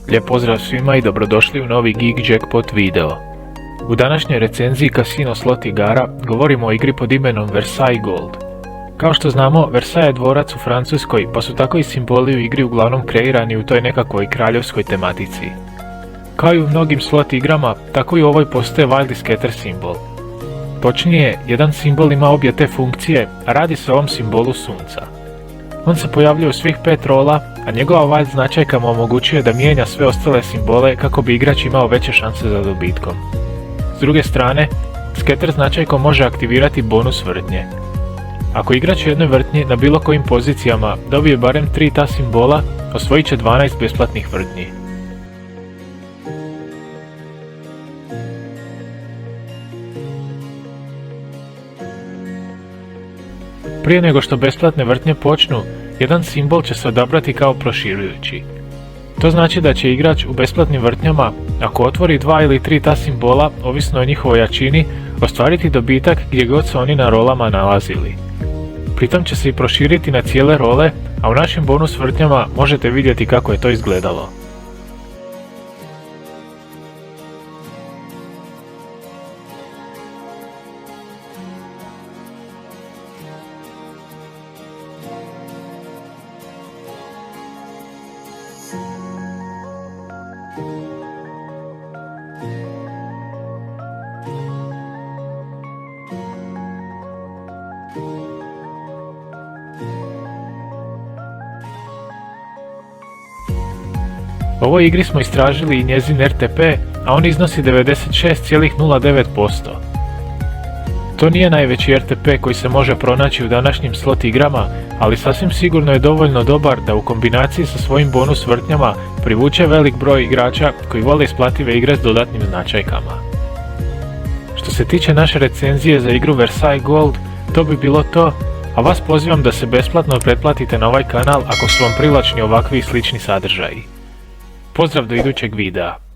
Lijep pozdrav svima i dobrodošli u novi Geek Jackpot video. U današnjoj recenziji Casino slot igara govorimo o igri pod imenom Versailles Gold. Kao što znamo, Versailles je dvorac u Francuskoj, pa su tako i simboli u igri uglavnom kreirani u toj nekakvoj kraljevskoj tematici. Kao i u mnogim slot igrama, tako i u ovoj postoje Wild Scatter simbol. Točnije, jedan simbol ima obje te funkcije, a radi se o ovom simbolu sunca. On se pojavljuje u svih 5 rola, a njegova wild značajka mu omogućuje da mijenja sve ostale simbole kako bi igrač imao veće šanse za dobitkom. S druge strane, scatter značajkom može aktivirati bonus vrtnje. Ako igrač u jednoj vrtnji na bilo kojim pozicijama dobije barem 3 ta simbola, osvojit će 12 besplatnih vrtnji. Prije nego što besplatne vrtnje počnu, jedan simbol će se odabrati kao proširujući. To znači da će igrač u besplatnim vrtnjama, ako otvori 2 ili 3 ta simbola, ovisno o njihovoj jačini, ostvariti dobitak gdje god se oni na rolama nalazili. Pritom će se i proširiti na cijele role, a u našim bonus vrtnjama možete vidjeti kako je to izgledalo. U ovoj igri smo istražili i njezin RTP, a on iznosi 96,09%. To nije najveći RTP koji se može pronaći u današnjim slot igrama, ali sasvim sigurno je dovoljno dobar da u kombinaciji sa svojim bonus vrtnjama privuče velik broj igrača koji vole isplative igre s dodatnim značajkama. Što se tiče naše recenzije za igru Versailles Gold, to bi bilo to, a vas pozivam da se besplatno pretplatite na ovaj kanal ako su vam privlačni ovakvi i slični sadržaji. Pozdrav do idućeg videa.